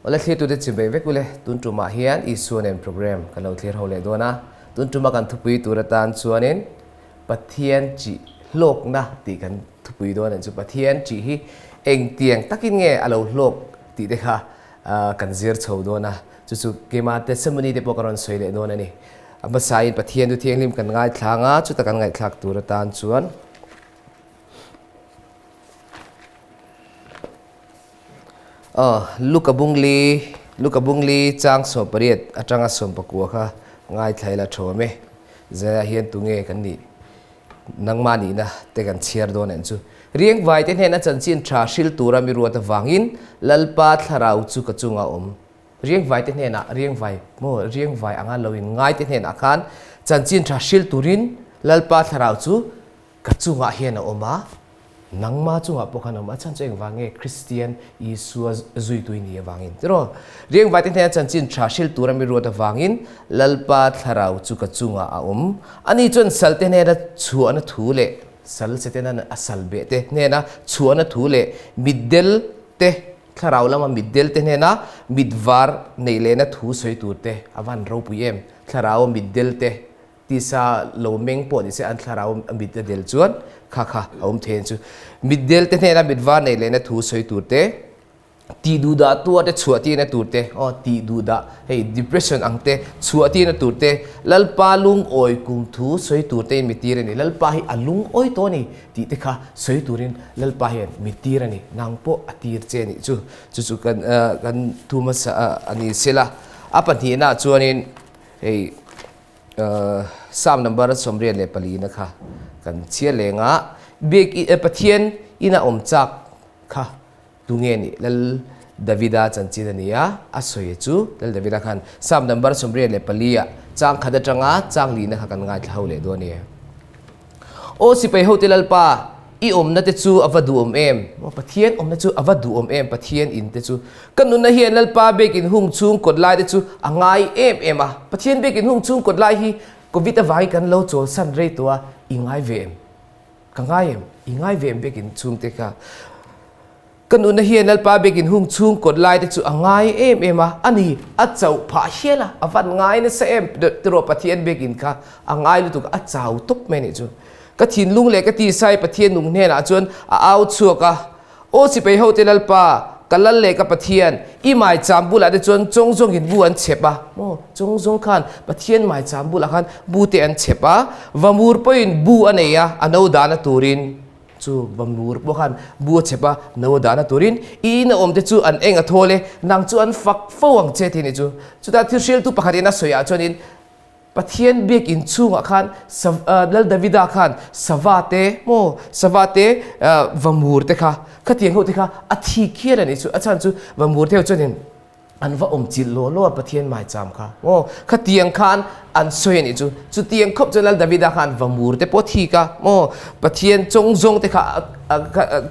Ola clear to the chibe vekule tuntu ma hian isuanen program kalau clear hole dona tuntu ma kan thupui turatan chuanin pathian chi lok na ti kan thupui dona chu pathian chi hi eng tiang takin nge alo lok ti de kha kan zir chho dona chu kema testimony de pokaron soile dona ni aba sai pathian du thiang lim kan ngai thlanga chu ta kan ngai thlak turatan chuan lukabungli chang so pariat atanga som pakua kha ngai thaila thome zaya hian tunge kan ni nangmani na te kan chiar don en chu rieng vai ten hena chanchin tha shil tura mi ruata wangin lalpa tharau chu ka chunga rieng vai ten hena rieng vai anga loin ngai ten hena khan chanchin tha shil turin lalpa tharau chu ka chunga hian oma nangma chunga pokhana ma chancheng wange Christian Isua zui tuini wangin tero rieng vai ten hena chanchin tha shil tura mi ruata wangin lalpa tharau chu ka chunga ani chon salte hena chuana thule sal setena asal be te nena chuana thule middel te tharau lama middel te nena midwar neilena thu soi turte awan ro puyem tharau middel te tisa lomeng po ni se an tharau middel chuan kha then chu middel te nena midwar neilena thu soi turte ti duda tua te chuati na turte ti duda hey depression angte chuati na turte lalpa lung oi kum thu soi turte mitire ni lalpa hi alung oi to ni ti te kha soi turin lalpa hi mitire ni nangpo atir che ni chu kan thuma sa ani sela apani na chuanin hey sam number somre le pali na kha kan chia lenga big pathian ina omchak kha tungeni lal Davida chanchinania asoye chu lal Davida khan sam number somre le palia chang khada tanga chang li na khakan ngai thaule do ni o sipai hotel pa I omna te chu avadu em pathian omna chu avadu em pathian in te chu kanuna hian lal pa bekin hung chung kod lai te chu angai em a pathian bekin hung chung kod lai hi covid vai kan lo chol san rei to ingai vem kangai ingai vem bekin chung te ka kanuna hian lalpa bekin hung chung kod lai te chu angai em a ani achau pha hiela avan ngai na se em tro pathian bekin kha angai lu tu achau top me ni chu ka thin lung le ka ti sai pathian nung ne na chuan a au chuaka o si pe hotel lalpa kalal le ka pathian I mai chambula de chuan chongjong in bu an chepa chongjong khan pathian mai chambula khan bu te an chepa vamur poin bu aneya ano dana turin chu bamur bokhan bu chepa no dana turin I na omte chu an enga thole nang chu an fak fawang che thini chu ta thirshil tu pakhatina soya chonin pathian bek in chunga khan lal Davida khan savate vamur te kha khatiang ho te kha athi khian ani chu achan chu vamur te chonin anwa omchil lo pathian mai cham kha khatiang khan an soi ni chu tiang khop chalal Davida khan vamur te pothi ka pathian chongjong te kha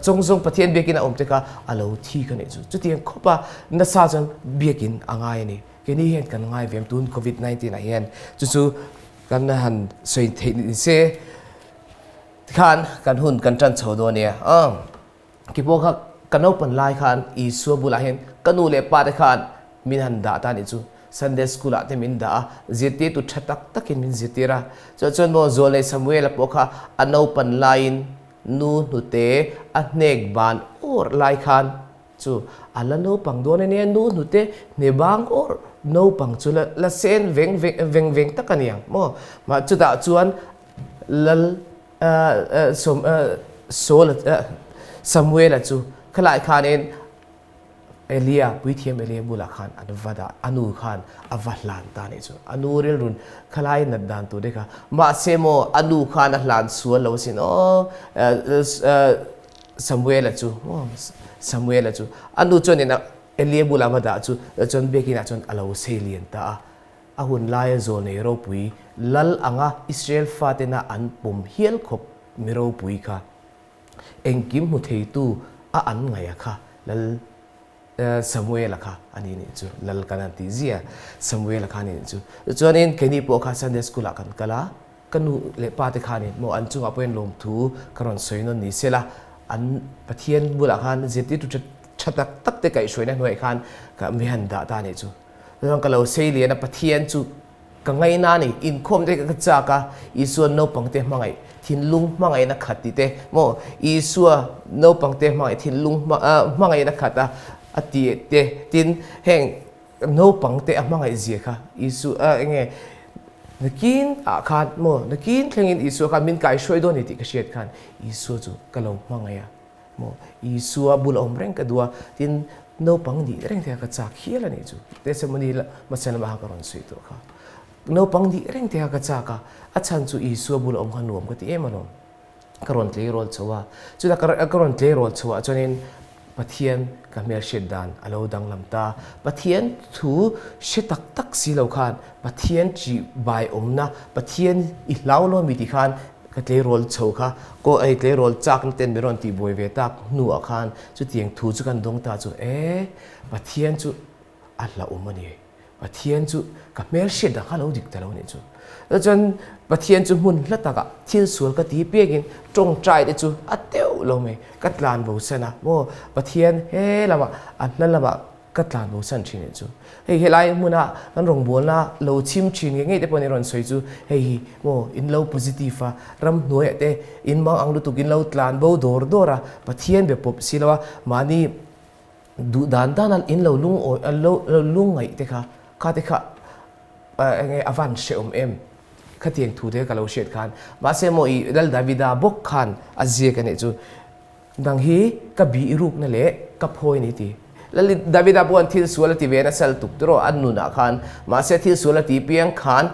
chongjong pathian bekin om te kha alo thi ka ni chu tiang khopa na sa chan bekin angai ni keni hen kan ngai vem tun covid 19 a hian chu kan han soi the se khan kan hun kan tran chodo ne ki bo kha kanau pan lai khan I so bula hen kanu le pa de khan min han da ta ni chu Sunday school ate min da zete tu thatak takin min zetera chon mo zole Samuel apokha anau pan line nu te anek ban or lai khan chu alano pangdone ne nu te ne bang or no pang chu la sen veng takaniang ma chu da chuan lal Samuel chu khalai khanin Elia puithiam Elia bula khan anvada anu khan avahlan ta ni chu anu rel run khalai na dan tu dekha ma semo anu khan ahlan sual lo sin Samuel chu anu chonina Elia bula mada chu chon bekina chon alo selien ta ahun lai zo ne ro pui lal anga Israel fatena an pum hiel khop miro pui kha engkim mu thei tu an ngaya kha lal Samuel kha ani ni chu lal kana ti zia Samuel kha ni chu chonin keni po kha Sunday school kan kala kanu le pa te kha ni mo an chunga poin lom thu karon soinon ni sela an pathian bula khan zeti tu ชัดตักเตะไก่ช่วยนั่นหน่วยคันกับมีหันดาตานี่จูเรื่องก็เราเสียเลียนปะเทียนจูกังไงนานี่อินคมได้ก็จากะอีส่วนโนปังเตะมังไงทินลุงมังไงนักขัดติเตะโมอีส่วนโนปังเตะมังไงทินลุงมังไงนักขัดอติเตะทินแห่งโนปังเตะมังไงเสียค่ะอีส่วนไงนักกินขาดโมนักกินเรื่องอีส่วนการมินไก่ช่วยด้วยนี่ติกเชียดกันอีส่วนจูก็เรามังไงโมอีส่วนบุลอมเร่งก็ดัวทินโนปังดีเร่งเทก็จากเขียนนี่จูแต่สมัยนี้ละมาเสนอมาหากรอนสุยตัวค่ะโนปังดีเร่งเทก็จากะอาจารย์จูอีส่วนบุลอมขนมก็ที่เอ็มนกรอนเทโรลชัวจุดกรอนเทโรลชัวจนนี้ปะเทียนกับเมียเชิดดานอารมณ์ดังลำตาปะเทียนถูเชิดตักสีเหล่าขันปะเทียนจีใบอมนะปะเทียนอีเหล่าโลมิติขันก็เทโรลชัวค่ะก็ไอเทโรลจากนั้นเต็มไปรอนตีบวยเวตักหนัวขันจุดเตียงถูจุกันดงตาจุปะเทียนจุอัลลาอุมันนี่ปะเทียนจุกับเมียเชิดดานข้าเราดิกแต่เราเนี่ยจุแล้วจนปะเทียนจุหุ่นละตากะที่สวนก็ตีเปียกินจงใจได้จุอัดเตียวลงไหมกัดลานบูสันนะโม่ปะเทียนเฮ้ละวะอันนั้นละวะกัดลานบูสันชินจุเฮ้ยไรมุนะกันรงบัวนะเราชิมชินยังไงแต่ปนรอนสวยจุเฮ้ยโม่อินเรา positive อะรำหน่วยแต่อินบางอังดูตุกินเราตลานบูดอร์ดอระปะเทียนแบบปบสิละวะมานี่ดูด้านนั้นอินเราลุงโอ้เราลุงไงแต่ค่ะข้าแต่ค่ะไงอวันเชอมเอ็มขัดยังทูเดกับเราเชิดขันมาเสมออีดัลดาวิดาบกขันอาเจียกันเนี่ยจูดังฮีกับบีรูปนั่นแหละกับพอยนี่ทีแล้วดาวิดาบวนที่สวนที่เวนัสเซลตุกตัวอันนุนาขันมาเสที่สวนที่เปียงขัน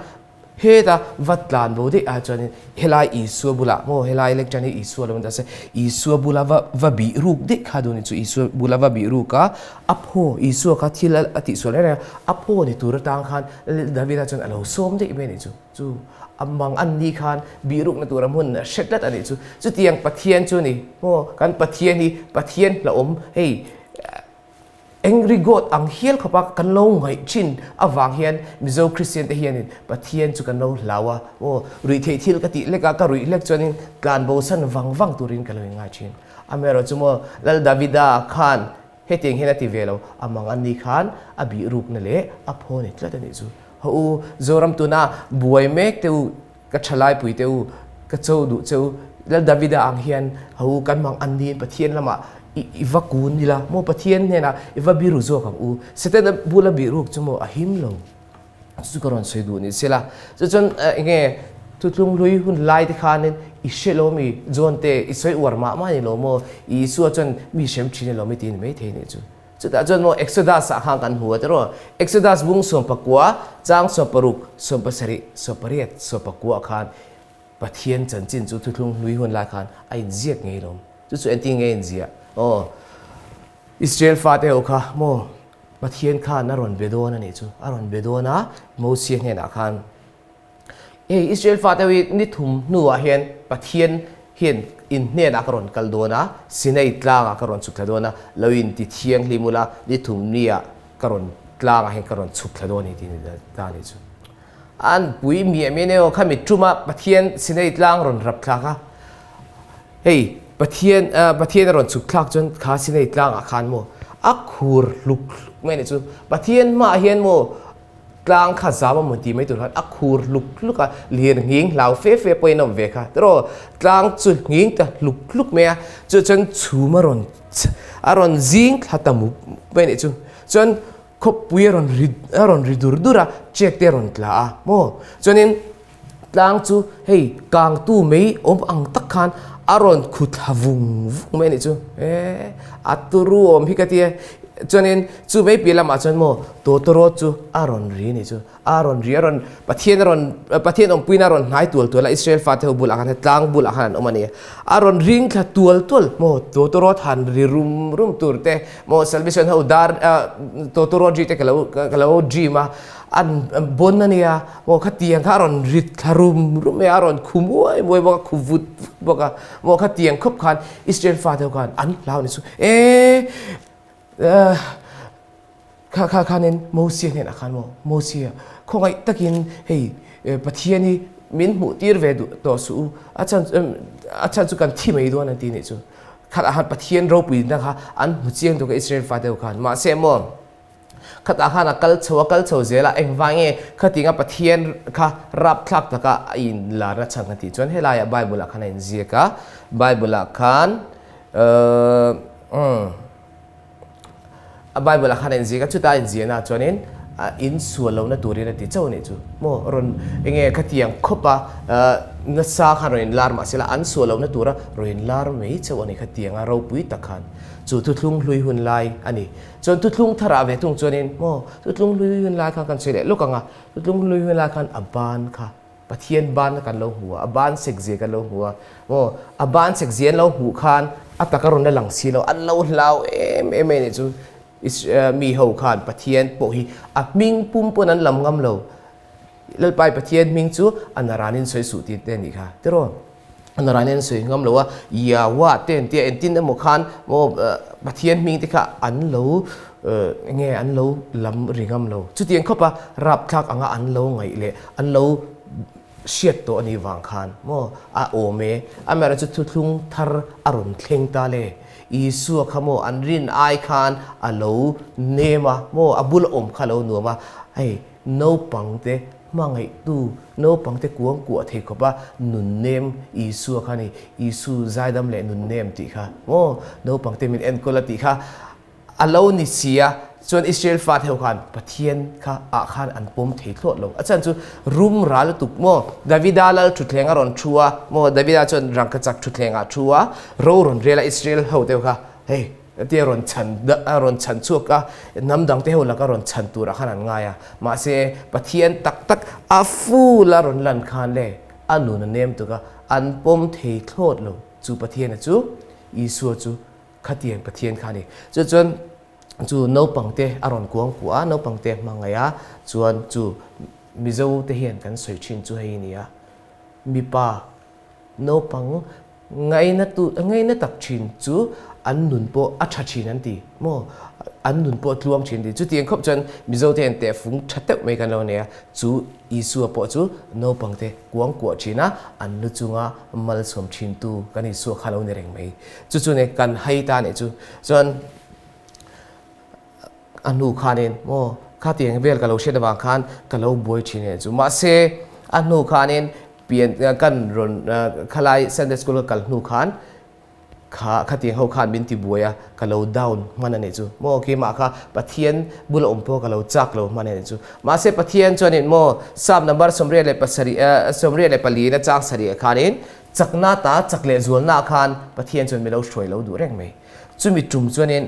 เฮตาวัดลานบูดีอาจารย์เฮลายอิสุบุลาโมเฮลายเล็กจันอิสุแล้วมันจะเสอิสุบุลาวะบีรูปดิขาดูนี่จูอิสุบุลาวะบีรูปก็อัพโฮอิสุก็ที่ละอติสวนเนี่ยอัพโฮนี่ตัวระตังขันดาวิดาจนเราส้มได้อีเมนี่จูอัมบังอันนี้ขันบีรูปในตัวรำหุ่นเช็ดละอันนี้จูเตียงปะเทียนจูนี่โมกันปะเทียนนี่ปะเทียนละอมเฮ้ยเอ็งริโกดอังเฮียลเขาปากกันลงไงชินอวางเฮียนมิโซคริสเตียนเฮียนินปะเทียนจุกันลงลาวะโอ้รุยเทียลกติเล็กก็รุยเล็กจนการโบสันวังตุรินกันเลยง่ายชินอเมริกาจุโมแล้วดาวิดาขันเฮติงเฮนัติเวลอามังอันนี้ขันอบีรูปนั่นแหละอพอนิตละตันนี้จูฮูโซรัมตุนาบวยเมกเตวกัชลายปุยเตวกัจโจดุเจวแล้วดาวิดาอังเฮียนฮูกันมังอันนี้ปะเทียนละมาอีวากูนนี่ละโมปะเทียนเนี่ยนะอีวาบิรุโซกับอูเสร็จแล้วบุลบิรุกจมูกหิมลงสุกรอนสวยดูนี่เสร็จละจนเงี้ยทุกลุงลุยหุ่นไล่ที่ขานินอิเชลมีจนเตอิสวยอวร์มานี่โลโมอีสัวจนมีเชมชินโลไม่ตีนไม่เทนี่จูจนโมเอ็กซ์ดัสห่างกันหัวแต่ว่าเอ็กซ์ดัสบุ้งส่วนปะกัวจางส่วนปรุกส่วนปะสริส่วนปะเรียดส่วนปะกัวขันปะเทียนจันจินจูทุกลุงลุยหุ่นไล่ขันไอเจียกไงลมจูเอ็นติ้งไงเจียโอ้อิสราเอลฟาเตโอค่ะโมปะเทียนข้านารอนเบโดนั่นนี่จูอารอนเบโดนะโมเสียเนี่ยนะขันอิสราเอลฟาเตวินิทุมนัวเห็นปะเทียนเห็นอินเนี่ยนักรอนกัลโดนะสินัยตลางกรอนสุขลาโดนะลวินติเทียงลิมุลานิทุมเนี่ยกรอนตลางเห็นกรอนสุขลาโดนี่ที่นี่ด้านนี้จูอันปุยมีเมเนโอข้ามิจุมาปะเทียนสินัยตลางรอนรับคลากะเฮ้ยปะเทียนรอนสุขคลากจนขาสินัยตลางอาคารโมอักคูร์ลุกไม่เนี่ยจูปะเทียนมาเห็นโมกลางข้าสาวมันตีไม่ตัวนั้นอักคูร์ลุกอะเลียนหิงเหล่าเฟ่ไปนำเวค่ะแต่ว่ากลางจุดหิงแต่ลุกเมียจนชูมารอนซิงหัตมุกไม่เนี่ยจูจนคบปุยรอนริดูระเช็คเตรอนกลาโมจนนี้กลางจูเฮ้ยกลางตู้ไม่อังตักขันอารอนขุดหวุงไม่เนี่ยจูอัตุรูพิกาตีจนนี้จูไม่เปลี่ยนมาจนโมตัวรถจูอารอนรีนี่จูอารอนปะเทียนปุยนารอนหายตัวละอิสราเอลฟาเทบุลอาคันตางบุลอาคันอมันเนี่ยอารอนริงค่ะตัวโมตัวรถหันริรุมตัวเตโมเซลบิชันเขาดาร์ตัวรถจีเตกะลาจีมาอันบนนั่นเนี่ยโมขัดเตียงข้ารอนริดคารุมไม่อารอนคุมวยมวยบอกคุวุดบอกโมขัดเตียงคบขันอิสราเอลฟาเทกันอันลาวนี่สูข้าเน้นโมเสียเนี่ยนะครับโมเสียคงไอ้ตะกินเฮ้ยปะเทียนี่มินหูตีร์เวดูตัวสูอาจารย์สุกันที่ไม่ดูนั่นทีนี่จู ขัดอาหารปะเทียนเราปีนะคะอันมุเจียงตัวกับอิสราเอลฟาเดลขันมาเซมอนขัดอาหารกัลชัวเจล่าเอ็งวางเงขัดติงกับปะเทียนค่ะรับคลักตะกะอินลาระชังกันที่จวนเฮลายไบเบิลขันอินเซียกะไบเบิลขันไบเบิลขันอินเซียกะชุดตาอินเซียนะจวนนี้อินส่วนเราหน้าตัวเรียนติเจ้าเนี่ยจูโมรอนเองขัดยังคบปะนัสซาขันรอนลาร์มาสิละอันส่วนเราหน้าตัวระรอนลาร์ไม่เจ้าอันนี้ขัดยังเราปุยตะขันจูทุลุงลุยหุ่นลายอันนี้จนทุลุงทาราเวทุงจวนนี้โมทุลุงลุยหุ่นลายขันเสด็จลูกกังอ่ะทุลุงลุยหุ่นลายขันอบานค่ะปะเทียนบานกันเราหัวอบานเสกเจียกันเราหัวโมอบานเสกเจียนเราหูขันอัตตะการุนได้หลังสีเราอันเราเนี่ยจูมีหัวขานปะเทียนโปฮีอับมิงปุ่มปนันลำงำเราแล้วไปปะเทียนมิงจูอันนารานินสวยสุดที่เต้นอีกค่ะเดี๋ยวอันนารานินสวยงำเราว่าอย่าว่าเต้นเตี้ยเอ็นตินนั่นหมกขานโมปะเทียนมิงที่ค่ะอันเราเงี้ยอันเราลำริงำเราจุดยังเข้าไปรับคักอันเราไงเลยอันเราเชียดตัวอันนี้วางขานโมอาโอเมอเมริกาจุดทุ่งทาร์อรุณเคงตาเลอีสัวขโมอันรินไอคานอัลโลเนมาโมอับุลอมขลาวนัวมาไอ้โนปังเตมังไอตูโนปังเตกวงกัวเทกบะนุนเนมอีสัวขานี่อีสูใจดำเละนุนเนมติค่ะโมโนปังเตมินเอ็นโคลติค่ะอัลโลนิเซียส่วนอิสราเอลฟาเทวขันปะเทียนค่ะอาคารอันปมเทโลดลงอาจารย์จูรุมราลตุกโมดาวิดาลชุดเลงอรอนชัวโมดาวิดาจนรังกจักชุดเลงอาชัวโรรอนเรลอิสราเอลเฮาเทวค่ะเฮ้ยเดี๋ยวรอนชันชัวกะน้ำดังเทวแล้วก็รอนชันตัวละขนาดง่ายมาเสปะเทียนตักอาฟูลารอนลันคานเลยอันนู้นเนมตัวก็อันปมเทโลดลงจูปะเทียนจูอีสัวจูขัดเทียนปะเทียนขานี่จนจูโนปังเตอารอนกวงกัวโนปังเตมังไงจวนจูมิโซเตเห็นกันสวยชินจูให้นี่มีป้าโนปังไงนะตักชินจูอันนุนโปอัชชินนั่นตีโมอันนุนโปรวมชินตีจูเตียงครบจนมิโซเตเห็นแต่ฟุ้งชัดเตไม่กันแล้วเนี่ยจูอีสัวโปจูโนปังเตกวงกัวชินะอันนุจุงะมัลสมชินตูกันอีสัวขลาวเนี่ยเร่งไหมจูเนี่ยกันให้ตาเนี่ยจูจนอันนู้ขานินโมข้าตียงเวลกับเราเชื่อดบางคันกับเราบวยชินเนี่ยจูมาเซอันนู้ขานินเปลี่ยนกันรอนขลายเซนเดสกุลกับนู้ขานข้าตียงเขาขานบินติบวยกับเราดาวน์มันนั่นเองจูโมโอเคมาค่ะปะเทียนบุลอมโปกับเราจักเรามันนั่นเองจูมาเซปะเทียนจวนนินโมสามนับสมเรียเลยปัสรีสมเรียเลยปลีนะจักสรีขานินจักหน้าตาจักเลจวนหน้าขานปะเทียนจวนไม่เราช่วยเราดูแรงไหมจูมีจุ่มจวนนิน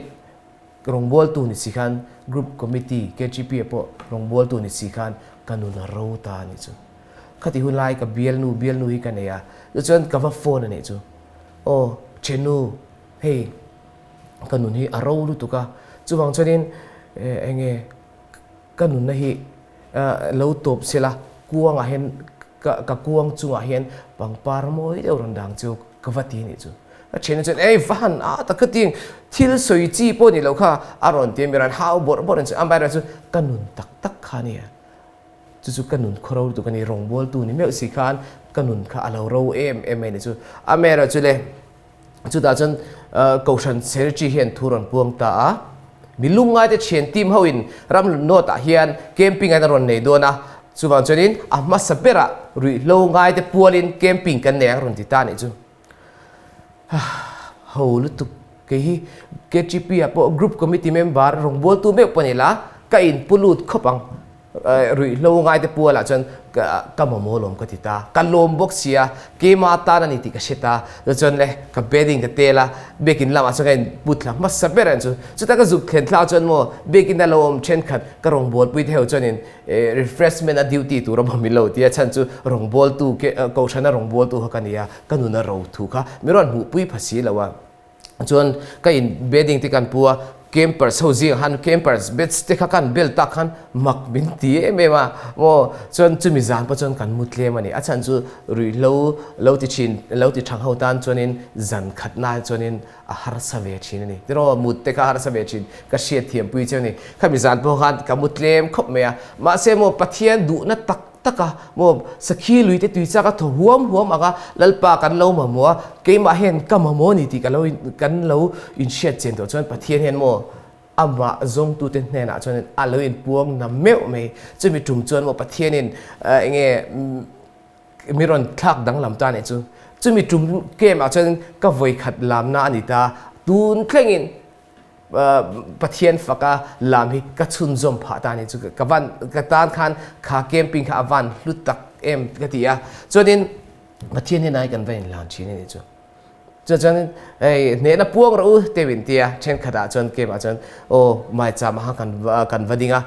รองบอลตูนิสิคันกรุ๊ปคอมมิตี้ KGP พอรองบอลตูนิสิคันกันนุนเราตานี่จูขัดที่หุ่นไล่กับเบียลนูฮิกันเนี่ยจนกับว่าโฟนนี่จูโอ้เชนูเฮ้กันนุนฮิเราดูตุกะจูบางชนิดเองกันนุนนะฮิเราตบเสละกวงอาเห็นกับกวงจูอาเห็นบางปาร์โมยเดี๋ยวรันดังจูกับว่าทีนี่จูเช่นเอ้ยฟันแต่ก็ทิ้งที่เราสวยจีบนี่เราค่ะอารมณ์เต็มไปด้วยฮาวบอร์นั่นอันไปแล้วจูกันนุนตักขานี่จูกันนุนคราวตัวกันนี่รองบอลตัวนี่ไม่เอาสิคันกันนุนค่ะเราไม่เนี่ยจูอเมริกาจูเลยจูตาจนกูฉันเซอร์จีเห็นทุรนพวงตามีลุงไงแต่เชียนทีมเขาอินรำลุนโนตาเฮียนเกมปิ้งกันรอนในตัวนะจูบางชนิดมาสเปร่าหรือลุงไงแต่ปัวลินเกมปิ้งกันเนี่ยรอนติตาเนี่ยจูเฮาลุตุกะฮี KGP พวกกรุ๊ปคอมมิตี้เมมเบอร์รองบอลตัวเมฆปนิละก็อินพูลุดขบังรุยโลงไงแต่ปัวละจนก็มาโมลมก็ติตากันลมบกเสียเกมาตานันติกเชตาจนเลยกับเบดิ้งกับเตละเบกินละมาสักกันบุตรละมาสเปรันจุดแต่ก็จุดเข็นท้าจนโมเบกินได้ลมเช่นขัดก็รองบอลปุยเทวจนrefreshment ดิวตี้ตัวเราบ่มีโลที่ฉันจูรองบอลตัวกูฉันน่ะรองบอลตัวเขากันเนี่ยก็นู่นน่ะเราถูกค่ะมีรอนหูปุยภาษีแล้วว่าจนก็อินเบดิ้งที่กันปัวเกมเปอร์เขาจีฮันเกมเปอร์เบสเตะกันเบลตักฮันมักบินตีเอเมมาโมจนจูมิจานปะจนกันมุดเลมันนี่อาจารย์จูรุยเลวที่ชินเลวที่ช่างเขาตันจนนินจันขัดนาจนนินอาหารสเวชินนี่ที่เรามุดเตะอาหารสเวชินก็เชียร์เทียมปุยเจ้านี่ข้ามิจานพวกฮันกับมุดเลมคบเมียมาเซโมปะเทียนดูนัด taka mo sakhi lui te tui cha ka tho huam anga lalpa kan lo ma mo ke ma hen ka ma mo ni ti kan lo in shet chen to chuan pathian hen mo ama zong tu ten hne na chuan alo in puang na meu me chumi tum chuan mo pathian in enge miron thak dang lam ta ne chu chumi tum ke ma chuan ka voi khat lam na ani ta tun thlengin pathian faka lam hi ka chun zom pha ta ni chu ka van ka tan khan kha camping kha van lu tak em ka tia chuanin pathian ni nai kan vein lan chi ni chu chuan ei ne na puang ro te win tia chen khada chuan ke ma chuan o mai cha ma kan vadinga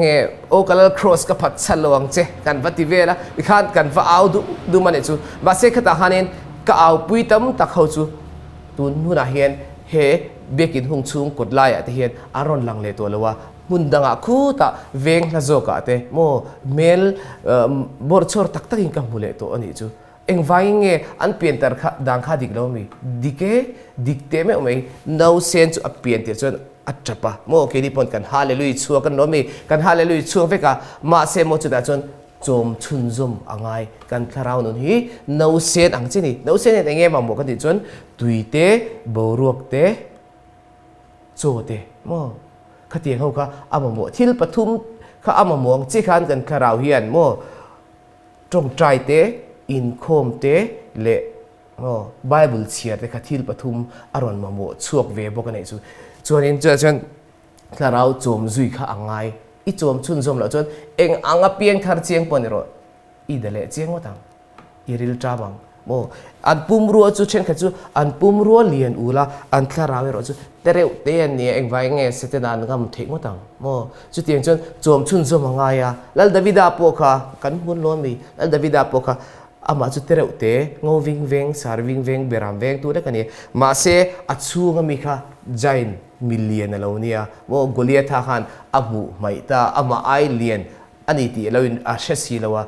nghe ô color cross ka phat chalong che kan vati vela ikhan kan va au du mane chu ba se khata hanin ka au pui tam tak ho chu tun huna hian he bekin hung chung kot lai ate hian aron lang le to lawa mundanga khu ta veng la zo ka te mo mel bor chor tak tak in ka mule to ani chu eng vai nge an pian tar kha dang kha dik lo mi dike dikte me mai no sense a pian te chon achapa mo ke ni pon kan hallelujah chu kan no mi kan hallelujah chu veka ma se mo chu da chon chom chun zum angai kan tharau nun hi no sen ang chini no sen en enge ma mo kan ti chon tuite boruak te cho te mo khatiang ho kha ama mo thil pathum kha ama mong chi khan kan tharau hian mo trong trai te in khom te le mo bible chia te kha thil pathum aron ma mo chuak ve bo kan nei chu chuanin chuan tharau chom zui kha angai i chom chun zom lo chuan eng anga piang thar chiang pon ro i dale chiang watang i ril tramang mo an pum ruwa chu chen kha chu an pum ruwa lian ula an tharau ro chu tereu te an ni eng vai nge setenan gam thek watang mo chu tiang chuan chom chun zom angai ya lal davida po kha kan hun lo mi lal davida po kha ama chu tereu te ngo ving veng sar ving veng beram veng tu de kani ma se achu ngami kha jain million alonia mo goliath khan abu maita ama ai lian ani ti loin a shesi lawa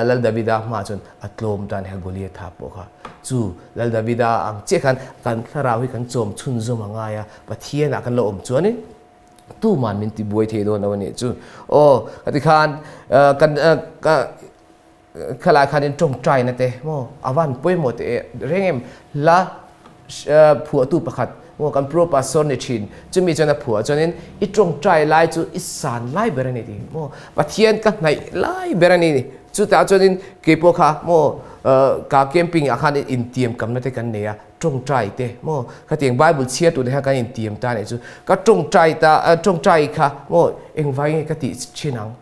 lal davida ma chun atlom tan ha goliath po kha chu lal davida ang che khan kan tharau hi kan chom chun zo manga ya pathian kan lo om chuani tu man min ti boi the do na ni chu o ati khan kan ka khala khan in trong trai na te mo awan poi mo te rengem la phua tu pakhat mo kan pro pastor ni chin chumi chana phua chanin I trong trai lai chu I san lai berani ti mo pathian ka nai lai berani ni chu ta chanin ke po kha mo ka camping akhan in tiam kam na te kan ne ya trong trai te mo ka tiang bible chia tu de ha kan in tiam ta ne chu ka trong trai ta trong trai kha mo eng vai ka ti chinang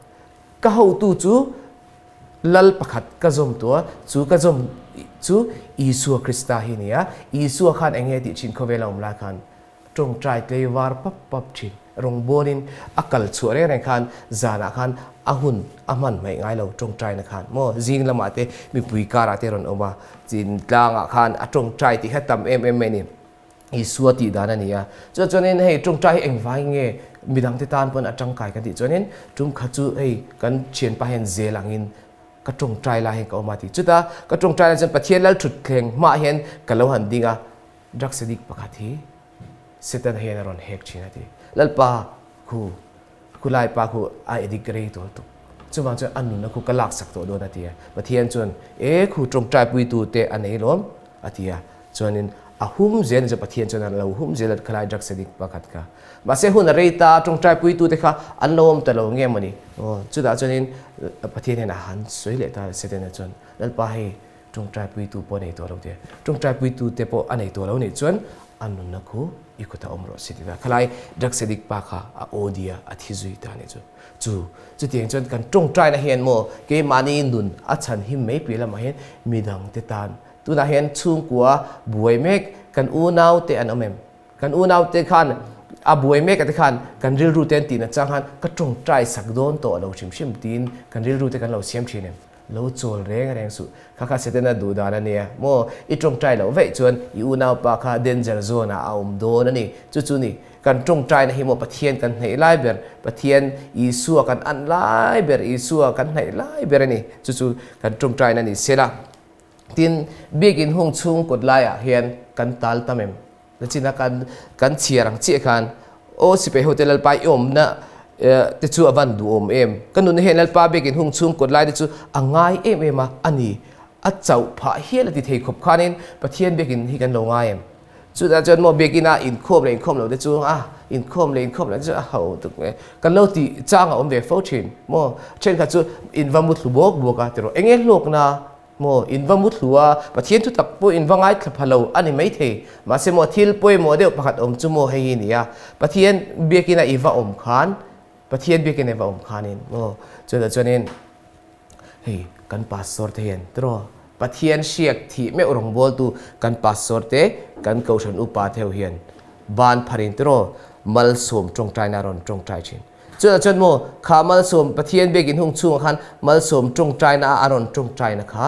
ka ho tu chu lal pakhat ka zom to chu ka zom chu Isua Krista hi nia Isua khan enge ti chin khovela umla khan trong trai te war pap chin rong bonin akal chuare re khan zana khan ahun aman mai ngai lo trong trai na khan mo jing lama te mi pui kara te ron oma chin tlanga khan a trong trai ti hatam ni Isua ti dana nia cho chonin hei trong trai eng vai nge midang te tan pon atang kai ka ti chonin tum khachu hei kan chen pa hen zelangin ka trong trai la hen ka omati chuta ka trong trai chen pathian lal thut thleng ma hen kalo han dinga drak sedik pakhathi setan hen ron hek china ti lalpa khu lai pa khu a edik rei to to chuwang chu anu na khu kalak sak to do na ti pathian chun khu trong trai pui tu te anei lom atia chuanin ahum zen je pathian chun an lo hum zelat khalai drak sedik pakhat ka ba se hun reita trong trai pui tu te kha an lom ta lo nge mani chuda chuanin pathian na han soi le ta seten chun lalpa hi trong trai pui tu po nei to lo te trong trai pui tu te po anei to lo nei chuan anu na khu ikuta omro sitina khalai drak sedik pa kha a odia a thizui ta ne chu tiang chuan kan trong trai na hian mo ke mani nun a chan him mei pila ma hian midang te tan tu na hian chung kwa buai mek kan u nau te an omem kan u nau te khan a buai mek te khan kan ril ru ten ti na chang han ka trong trai sak don to lo shim tin kan ril ru te kan lo siam thinem lo chol reng su kha setena du da na ne mo I trong trai lo ve chuan I u nau pa kha danger zone a do na ni chu ni kan trong trai na hi mo pathian kan nei lai ber pathian Isua kan an lai ber Isua kan nei lai ber ni chu kan trong trai na ni sela tin begin hung chung kot lai a hian kan tal tamem china kan chiarang chi khan o sipe hotel al pai om na te chu avan du om em kanun he nal pa bekin hung chung kot lai te chu angai em a ani a chau pha hial ti thei khop khanin pathian bekin hi kan lo ngai em chu da jon mo bekina in khom lo te chu in khom le chu a hau tuk me kan lo ti chang a om ve fo thin mo chen kha chu in vamut lu bok ka tero enge lok na mo in vamut luwa pathian tu tak po in vangai thapalo ani mai the ma se mo thil poi mo de pakhat om chu mo hei ni ya pathian bekina iwa om khan pathian bekina iwa om khanin mo chu da chonin hei kan pastor the hen tro pathian siak thi me orong bol tu kan pastor te kan kausan upa theo hian ban pharin tro mal som trong trai na ron trong trai chin chu da chon mo kha mal som pathian begin hung chung khan mal som trong trai na aron trong trai na kha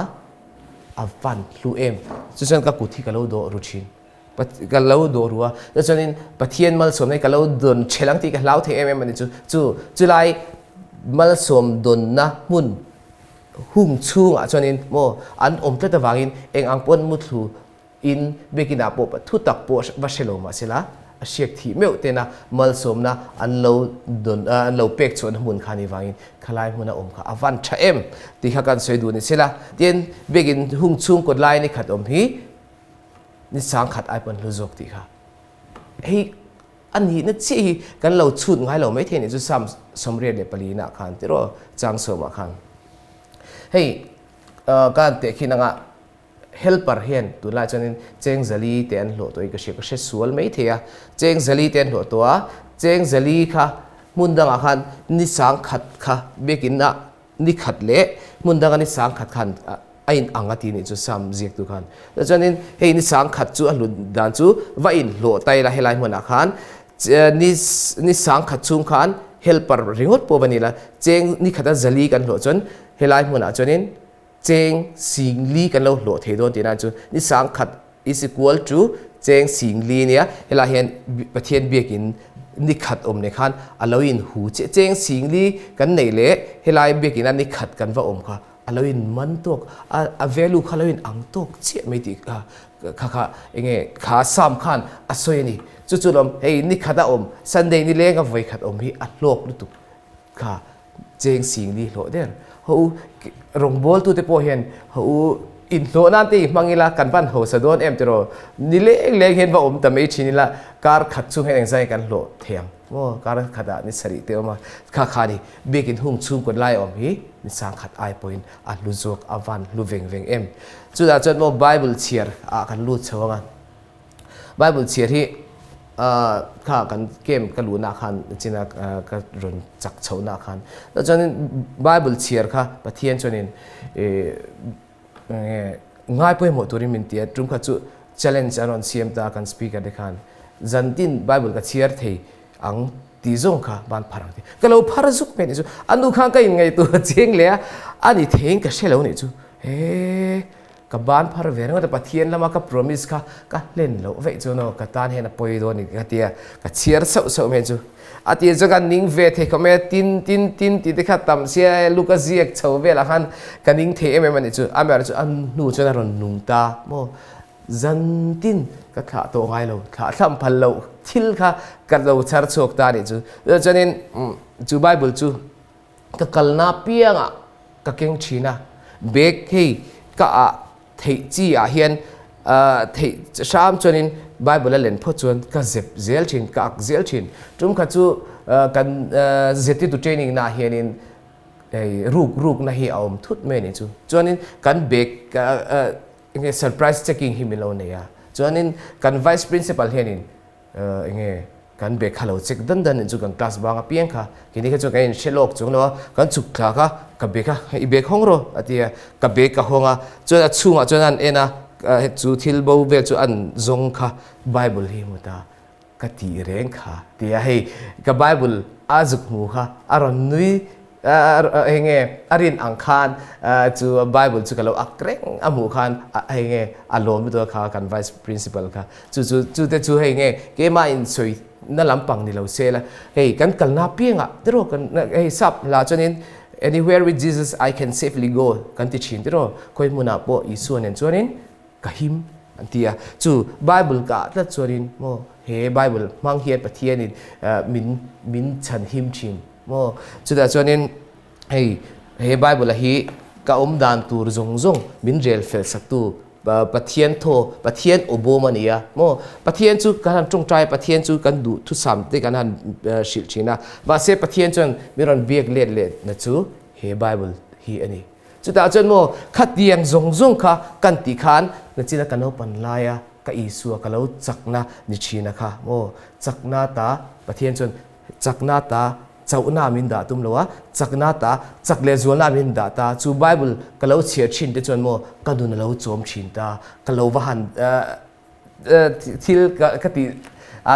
avan lu em chu chen ka ku thi ka lo do ru chin ka lo do ruwa chu chonin pathian mal som nei ka lo don chelang ti ka lau the em ani chu lai mal som don na mun hung chung a chonin mo an om tleta wangin eng ang pon muthu in bekina po thu tak po va shelo ma sila a siak thi meu te na mal som na an lo pek chon mun khani wangin khalai huna om kha avan tha em ti kha kan soi du ni sila ten begin hung chung kot lai ni khat om hi ni sang khat ai pon lu jok ti kha hei an hi na chi kan lo chut ngai lo mai the ni chu sam somre le pali na khan ti ro chang so ma khan hei kan te khinanga helper hian tu la chanin cheng zali ten lo toi ka she sual mai thea cheng zali ten lo to a cheng zali kha mundanga khan ni sang khat kha bekin na ni khat le mundanga ni sang khat khan ain angati ni chu sam jiek tu khan chanin hei ni sang khat chu alu dan chu va in lo tai la helai mona khan ni sang khat chung khan helper ringot po banila cheng ni khata zali kan lo chon helai mona chonin cheng singli kan lo lo the don tina chu ni sang khat is equal to cheng singli nia hela hian pathian bekin ni khat om ne khan aloin hu cheng singli kan nei le helai bekin ani khat kan va om kha aloin man tok a value khaloin ang tok che mai ti kha enge kha sam khan asoi ni chu lom hei ni khata om sunday ni lenga voi khat om hi a lok lu tu kha cheng singli lo der ho rong bol tu te po hian ho in lo nan ti mangila kan pan ho sa don em tero ni le hen va om ta me chinila kar khat chu hen zai kan lo thiam mo kar khada ni sari te ma kha khani bekin hung chung ko lai om hi ni sang khat ai point a lu jok avan lu veng em chu da chan mo bible cheer a kan lu chawanga bible cheer hi kha kan kem ka lu na khan china ka ron chak chho na khan da chanin bible cheer kha pathian chonin ngai poi mo turin min tia trum kha chu challenge aron cm ta kan speaker de khan zantin bible ka cheer thei ang ti zong kha ban pharang ti kalo phar zuk pe ni chu anu kha ka in ngai tu cheng le ani theng ka shelo ni chu he ka ban phar ver nga ta pathian lama ka promise ka len lo ve chu no ka tan he na poi do ni ka tia ka cheer so me chu ati jaga ning ve the ka me tin ti de kha tam sia luka ziek chho ve la khan ka ning the em ni chu amer chu an nu chu na ron nung ta mo zan tin ka kha to ngai lo kha tham phal lo thil kha ka lo char chok ta ni chu chanin chu bible chu ka kalna pianga ka keng china bek hei ka a thei chi a hian thei sham chonin bible len pho chon ka zep zel thin ka ak zel thin tum kha chu kan zeti tu training na hianin ruk na hi aum thut me ni chu chonin kan bek nge surprise checking hi milo ne ya chonin kan vice principal hianin nge kan bek khalo check dan chu kan class banga piang kha kini kha chu kan shelok chung lo kan chuk kha ka bek kha I bek hong ro atia ka bek ka honga chona chunga chonan ena chu thil bo ve chu an zong kha bible hi muta ka ti reng kha tia hei ka bible azuk mu kha aron nui henge arin ang khan chu bible chu kalo akreng amu khan henge alom to kha kan vice principal kha chu te chu henge ke ma in soi na lampang ni lo sela hei kan kalna pianga tero kan hei sap la chonin anywhere with Jesus I can safely go kan ti chin tero koi muna po isuan en chonin kahim antia chu bible ka tla chorin mo he bible mang hiat pathian in min chan him chin โมจุดจวนนี้เฮไบเบิลละฮีกะดานตูรจงมินเรลเฟลสักตูปะเทียนโทปะเทียนอุโบมันเนียโมปะเทียนจูกันจงใจปะเทียนจูกันดูทุสามที่กันหันชิลชินะบาเซปะเทียนจนมีรันเบียกเล็ดนะจูเฮไบเบิลฮีอันนี้จุดจวนโมขัดเดียงจงค่ะกันติขานนะจีนะกันเอาปันลายกะอีสัวกะเลาจักนะนิชีนะคะโมจักนาตาปะเทียนจนจักนาตาเจ้าหน้ามินดาตุมเลวะจักนาตาจักเลจวนนามินดาตาจูไบเบิลกะเลาเชียชินเตจวนโมกันดูนเลาจอมชินตากะเลาวะหันทิลกะติ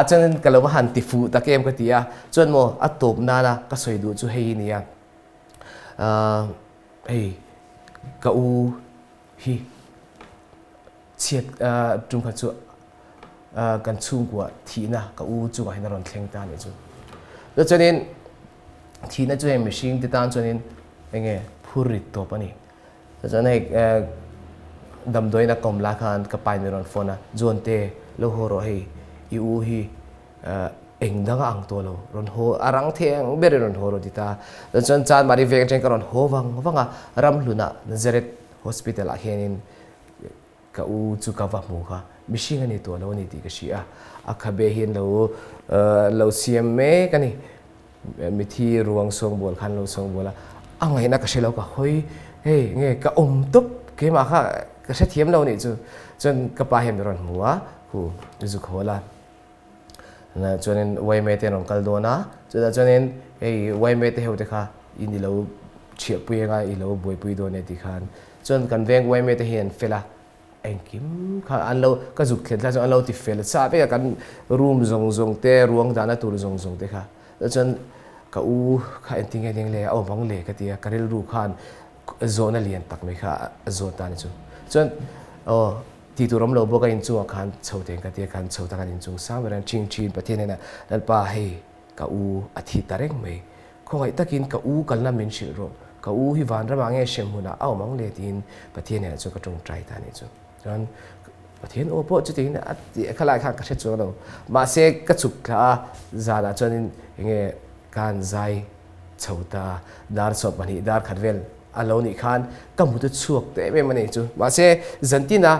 จนกะเลาวะหันติฟูตะเกมกะติจวนโมอัตโตบนานะกะสวยดูจูเฮนี่กะอูฮีเชียดจุงขันจูกันชุ่มกว่าทีนะกะอูจูกะให้นารอนเทงตาเนี่ยจูแล้วจนนี้ทีนั้นจะเห็นมิชิงติดตามจนนี้ยังไงพูดริดตัวปะนี่แล้วจนนี้ดำโดยนักกรมลาคานกับไปในรอนฟอนะจวนเตโลโฮโรฮียูฮีเองดังอ่างตัวเรารอนโฮอารังเทียงเบรรอนโฮโรดิตาแล้วจนจานมาริเวงเจงกับรอนโฮวังรำลุนะนเซเรตฮอสพิทอลอาเฮนินกับอูจูกาวะมูค่ะมิชิงอันนี้ตัวเรานี่ตีกษีอาคาเบหินเราเสียมเมกันนี่มิที่รวงทรงบัวคันเราทรงบัวละอ่างไงนักเชลเราก็เฮ้ยเงี้ยก็ตุ๊บเกี่ยมาค่ะก็เชเทียมเรานี่จนกระปาเห็นรอนหัวหูจุกหัวละนะจนนั้นวัยเมตรนองกัลโดนะจนนั้นวัยเมตรเฮาเด็กค่ะอินดีเราเฉียบปุยกันอินเราบวยปุยโดนเนี่ยที่ขันจนกันเวงวัยเมตรเห็นเฟล่าเอ็งคิมค่ะอันเราก็จุกเข็นแล้วจนอันเราติดเฟลซาไปกันรูมจงเตะรวงดานะตัวจงเตะค่ะแล้วจนก็ข้าเอ็นทิ้งเลยเอาบังเลยก็ที่การเรียนรู้ขันโซนเรียนตักไม่ค่ะโซนตานี่จูจนที่ตัวเราบอกกันจูขันเช่าเต็งก็ที่ขันเช่าตากันจูสามเวลาชินประเทศนั้นนั่นป่าให้ก็อาทิตย์ตะเร่งไม่คงไอ้ตะกินก็กันน้ำมินชิลโรก็ฮิวันระบางเงี้ยเชื่อมุนะเอาบังเลยที่ประเทศนั้นจูก็จงใจตานี่จูจนประเทศโอ้พอจุดนี้นะขลายข้างกระเช็ดจูเรามาเสกกระจุกขาจานะจนยังไงการใจเช่าตาดาร์สอบมันนี่ดาร์ขัดเวลอารมณ์นี่ขันก็มุดช่วงแต่ไม่มันนี่จูมาเสจันตินะ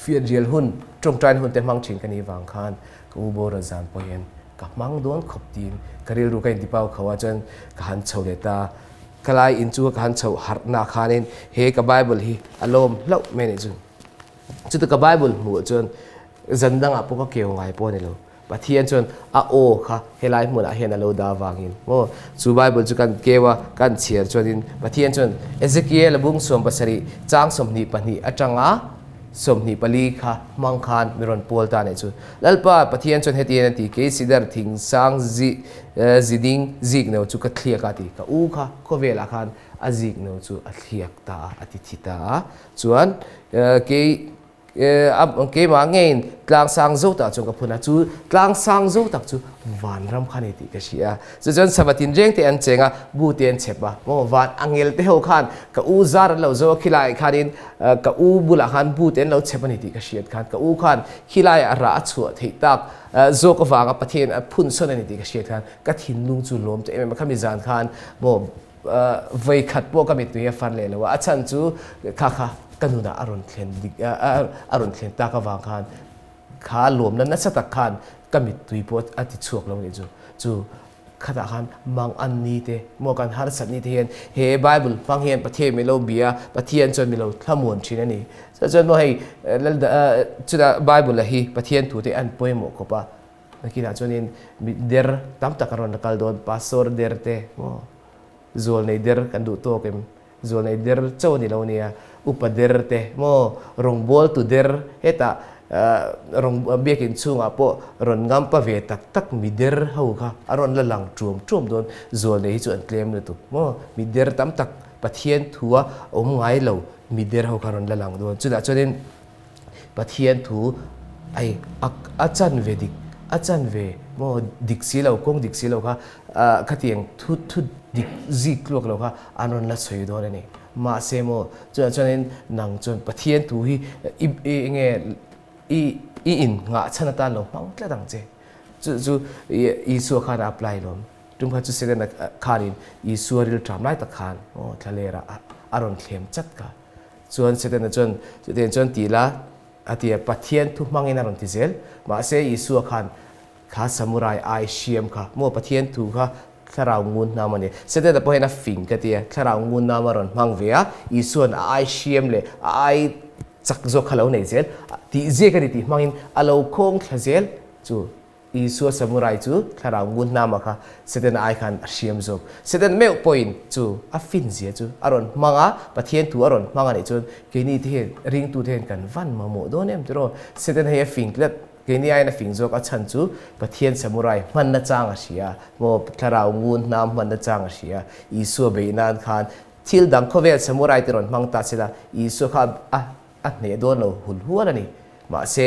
ฟิลเรียลหุ่นจงใจหุ่นแต่มังชิงกันนี่วางขันกูโบราณจานพอเห็นกับมังโดนขบตีนกระเรียรู้กันที่เป้าเขาว่าจนการเช่าเลตาขลายอินจูการเช่าหัดนาขานินเฮกับไบเบิลฮีอารมณ์เล่าไม่นี่จูจุดกับไบเบิลหัวจนจันดังอ่ะพวกก็เกี่ยวไงพวกนี่เราปะเทียนจนโอค่ะเฮลัยหมดเห็นเราดาวางินโอ้ซูไบเบิลจุกันเกว่ากันเชียร์จนปะเทียนจนเอเซเคียลบุ้งสมบัติจางสมนิปนีอาจังสมนิปลีค่ะมังคานมิรอนปูลตาเนี่ยจูแล้วปะเทียนจนเฮตีนันทีเกสิดาร์ทิงสังดิงซิกเนาจูกัดเลียกาติค่ะค่ะก็เวลาคันซิกเนาจูอัดเลียกตาอัติทิตาจวนเกมาเงินกลางสังโจตักจงกับพูนะจูกลางสังโจตักจูวันรำคันอีกก็เชียจนสมัตินเร่งที่อันเจงะบูเตียนเช็บะโมวันอังเอลเตหัวขันกับซาร์เราโจขิลายขันินกับบุลขันบูเตียนเราเช็บนี่ก็เชียขันกับขันขิลายราชัวที่ตักโจกวางกับประเทศพุ่นส่วนนี่ก็เชียขันกับทินลุงจูลมจะเอ็มมันขมิจานขันโมไว้ขัดพวกกับมิตรยาฟันเลยแล้วว่าอาจารย์จูค่ะกันดูนะอารมณ์เคลนตากวางขันขาหลวมนั้นนัสตักขันก็มีตุยปวดอธิชวกลงนี่จูขณะขันมังอันนี้เตโมกันฮาร์สันนี่เทียนเฮไบเบิลฟังเฮียนประเทศมิโลเบียประเทศจนมิโลขมวนชินนี่จนโมให้จุดไบเบิลละฮีประเทศถูกที่อันป่วยหมกก็ปะนักกีฬาจนนี้เดอร์ตั้มตะการนักการโดนพาสโซร์เดอร์เตโมโซลในเดอร์กันดูโตเกมโซลในเดอร์เจ้านี่เราเนี่ยอุปเดอร์เตโมรองบอลตุเดอร์เฮตารองเบียกินซุงอ่ะพอรอนงามปะเวตักมีเดอร์เขาค่ะอารอนละหลังจวมโดนโซลในที่ส่วนเคลมเลยตุโมมีเดอร์ตั้มตักปะเทียนทัวไงเรามีเดอร์เขาค่ะรอนละหลังโดนจุดนั้นปะเทียนทัวอาจารย์เวดิกอาจารย์เวโมดิกซีเราคงดิกซีเราค่ะขัดยังทุดิกซิกลูกเราค่ะอารอนละสวยโดนนี่มาเซโมจนนั้นนังจนปะเทียนทัวฮีเงี้ยอินงะชนะตาลงมังกระดังเจอีสัวขาดอัพไลลม จุ่มขันจุดเสด็จนักขารินอีสัวริลทำไรตะขานโอ้ทะเลระอารมณ์เข็มจัดกะส่วนเสด็จนักจนตีละอาทิตย์ปัทเทียนทุกมังเงินอารมณ์ที่เซลมาเสียอีสัวขันข้าสมุไรไอเชียมค่ะมัวปัทเทียนถูกค่ะข้าเรางูนามันเนี่ยเสด็จพอเห็นนักฟิงกันเดียข้าเรางูนามันรอนมังเวียอีส่วนไอเชียมเลยไอจักจกขลุ่นในเซลที่เจกันที่มังอินอาลูคงขเซลจู่อีส่วนสมุไรจู่ข้าเรางูนามันค่ะเสด็จไอคันเชียมจกเสด็จไม่อุปอินจู่อัฟฟินเสียจู่อารอนมังอ่ะปัทเทียนถูอารอนมังอันนี้จู่กินี่ที่เห็นริงตูที่เห็นกันวันมาโมโดนเนี่ยจู่เสด็จให้ฟิงเล็ดกินี่ไอ้น่ะฟิงจกอัชันจู่ปัทเทียนสมุไรมันน่าจ้างอาเซียโมข้าเรางูน้ำมันน่าจ้างอาเซียอีส่วนเบย์นันคันทิลดังเขาเวทสมุไรที่รอนมังตาเสด็จอีส่วนข้าเนี่ยโดนเราหุ่นหัวแล้วนี่มาเส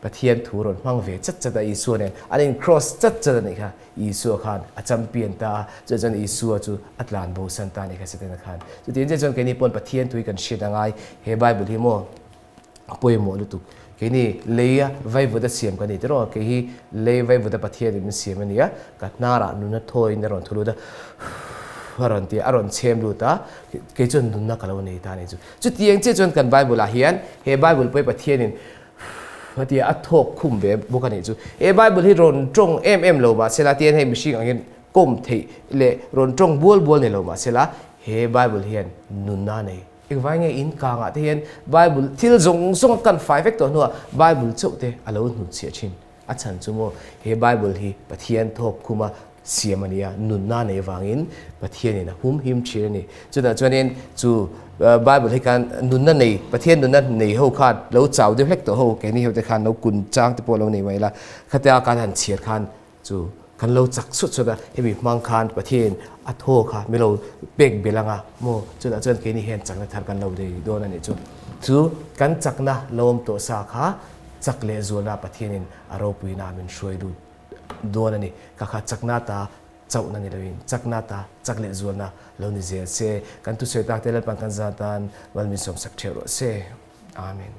ปะเทียนถูรนมังเวจัดอีส่วนเนี่ยอันนี้ cross จัดนี่ค่ะอีส่วนขันอาจำเปลี่ยนตาจนอีส่วนจู่อัตลานโบสันตานี่ค่ะเสด็จขันจุดที่จนแค่นี้ปนปะเทียนถูกันเชิดยังไงเฮบายบุรีโมป่วยโมลุตุแค่นี้เลี้ยไว้บุตรเสียมกันนี่แต่ว่าแค่นี้เลี้ยไว้บุตรปะเทียนมันเสียมันนี่กัดนาระนุนทอยนรอนทุลุดอารอนที่อารอนเชมรูตาเกจนนุนนักเลวนี่ตานี่จุดที่ยังเจจนกันไบเบิลลาเฮียนเฮไบเบิลไปปะเทียนินว่าที่อัฐกคุมเบบบุกันนี่จุเฮไบเบิลที่รอนจงโลมาเสลาเทียนให้มิชิงอันนี้ก้มที่เล่รอนจงบัวนี่โลมาเสลาเฮไบเบิลเฮียนนุนนานี่อีกว่าไงอินกางอ่ะที่เห็นไบเบิลที่ส่งกันไฟเฟกตัวนัวไบเบิลจุดเดอารมณ์หุ่นเสียชินอาจารย์จุโมเฮไบเบิลที่ปะเทียนทกคุมาเสียมันเนี่ยนุนน่าในวางินประเทศนี่นะหุ่มหิมเชื่อนี่จุดนั้นจวนนี้จู่ไบเบิลให้การนุนนั่นในประเทศนุนนั่นในเขาขาดแล้วเจ้าเดียวเล็กตัวเขาแค่นี้เขาจะขันเรากุนจ้างที่พวกเราในไว้ละข้าแต่การหันเฉียดขันจู่ขันเราจักสุดให้มีมังคันประเทศอัฐโหค่ะไม่เราเบกเบลังอ่ะโมจุดนั้นจวนแค่นี้เห็นจักรทานกันเราได้โดนนั่นนี่จู่กันจักนะเราตัวสาขาจักเลจวนประเทศนี้อารมณ์ปุยนามันช่วยดูโดนนี่ก็ขาดจักนาตาเจ้านั่นนี่เลยจักนาตาจักเลจวนนะเรานี่เสียเสกันทุเสตาเตลปังกันซาตันวันมีสมสักเทโรเสอาเมน